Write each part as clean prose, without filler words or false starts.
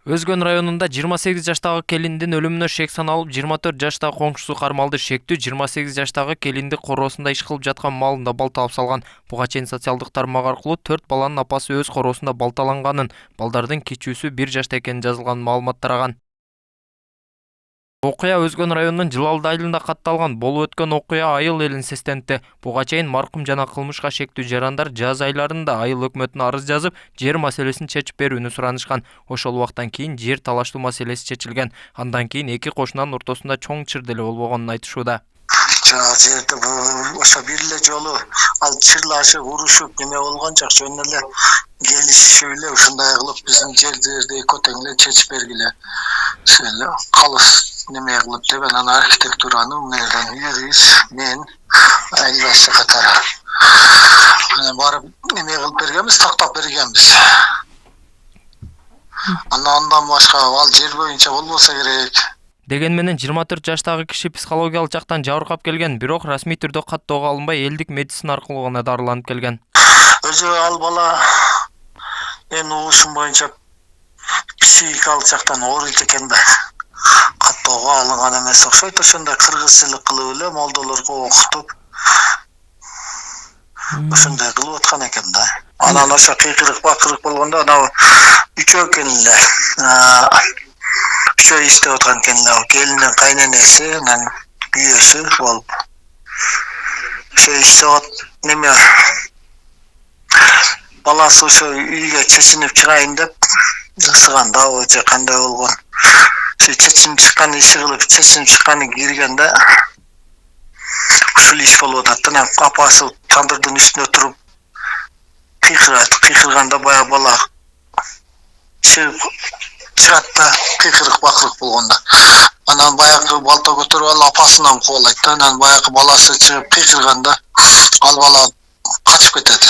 Өзгөн районунда 28 жаштагы келиндин өлүмүнө шек саналып, 24 жаштагы коңшусу кармалды. Шектүү 28 жаштагы келинди короосунда иш кылып жаткан маалында балталап салган. Буга чейин социалдык тармак аркылуу 4 баланын апасы өз короосунда балталанганын, балдардын кичүүсү 1 жашта экени жазылган маалымат тараган. Окуя Өзгөн районунун Жылалды айылында катталган. Болуп өткөн окуя айыл элин сестентти. Буга чейин маркум жана кылмышка шектүү жарандар жаз айларында айыл өкмөтүнө арыз жазып, жер маселесин чечип берүүнү суранышкан. Ошол убактан кийин жер талаштуу маселеси чечилген. Андан кийин эки кошунанын ортосунда чоң чыр деле болбогонун айтышууда. Жерде ошо бир эле жолу ал чырлашып, урушуп неме болгон жок, жөн эле келишишип эле ушундай кылып биздин жердерди экотең эле чечип бергиле. Ошол калыс неме кылып деп анан архитектураны мындан юрист, мен, айыл башчы катары. Анан барып неме кылып бергенбиз, тактап бергенбиз. Андан башка ал жер боюнча болбосо керек. Деген менен 24 жаштагы киши психологиялык жактан жабыркап келген, бирок расмий түрдө каттоого алынбай, элдик медицина аркылуу гана дарыланып келген. Өзү ал бала мен угушум боюнча психикалык жактан ооруйт экен да. Каттоого алынган эмес окшойт, ошондой кыргызчылык кылып эле молдолорго окутуп ошондой кылып аткан экен да. Анан ошо кыйкырык бакырык болгондо анау үчөө экен эле. Үчөө иштеп аткан экен эле. Келиндин кайненеси, анан күйөөсү болуп. Ошо иштеп неме баласы ошо үйгө чечинип чыгайын деп ысыгандабы же кандай болгон. Ошо чечинип чыккан иши кылып, чечинип чыкканы киргенде ушул иш болуп атат. Анан апасы тандырдын үстүнө туруп кыйкырганда баягы бала чыгат да, кыйкырык бакырык болгондо. Анан баягы балта көтөрүп алып апасынан кубалайт да, анан баягы баласы чыгып кыйкырганда ал бала качып кетет.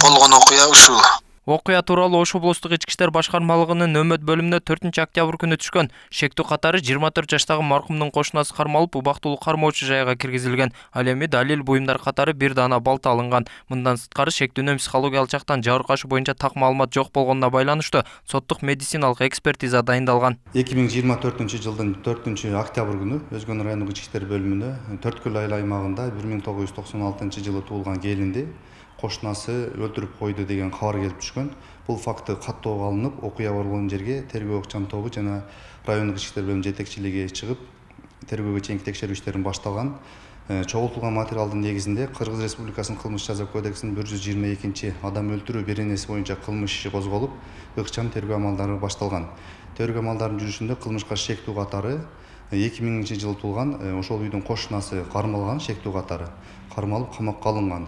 Болгон окуя ушул. Окуя тууралуу Ош облустук ички иштер башкармалыгынын нөмөт бөлүмүнө 4-октябрь күнү түшкөн. Шектүү катары 24 жаштагы маркумдун кошунасы кармалып, убактылуу кармоочу жайга киргизилген. Ал эми далил буюмдар катары бир даана балта алынган. Мындан сырткары шектүүнүн психологиялык жактан жабыркашы боюнча так маалымат жок болгонуна байланыштуу соттук медициналык экспертиза дайындалган. 2024-жылдын 4-октябрь күнү Өзгөн райондук ички иштер бөлүмүнө Төрткөл айыл аймагында 1996-жылы туулган келинди кошунасы өлтүрүп койду деген кабар келип түшкөн. Бул факты каттоого алынып, окуя болгон жерге тергөө ыкчам тобу жана райондук ички иштер бөлүмүнүн жетекчилиги чыгып, тергөөгө чейинки текшерүү иштери башталган. Чогултулган материалдын негизинде Кыргыз Республикасынын кылмыш жаза кодексинин 122 адам өлтүрүү беренеси боюнча кылмыш иши козголуп, ыкчам тергөө амалдары башталган. Тергөө амалдарынын жүрүшүндө кылмышка шектүү катары 2000-жылы туулган ошол үйдүн кошунасы кармалган, шектүү катары кармалып камакка алынган.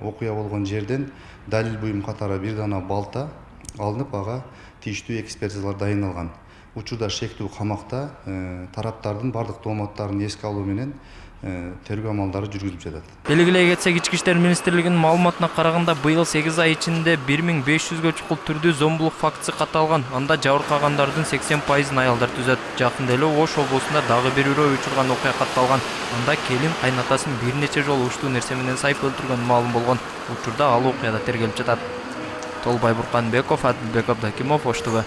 Окуя болгон жерден далил буюм катары бир даана балта алынып, ага тийиштүү экспертизалар дайындалган. Учурда шектүү камакта тараптардын бардык дооматтарын эске алуу менен тергөө амалдары жүргүзүлүп жатат. Белгилей кетсек, Ички иштер министрлигинин маалыматына караганда, быйыл 8 ай ичинде 1500гө чукул түрдүү зомбулук фактысы катталган. Анда жабыркагандардын 80%-ын аялдар түзөт. Жакында эле Ош облусунда дагы бир үрөө учурган окуя катталган. Анда келин кайнатасын бир нече жолу уштуу нерсе менен сайып өлтүргөн маалым болгон. Учурда ал окуяда тергелип жатат. Толбай Бурканбеков, Адилбек Абдакимов, Ош ТВ.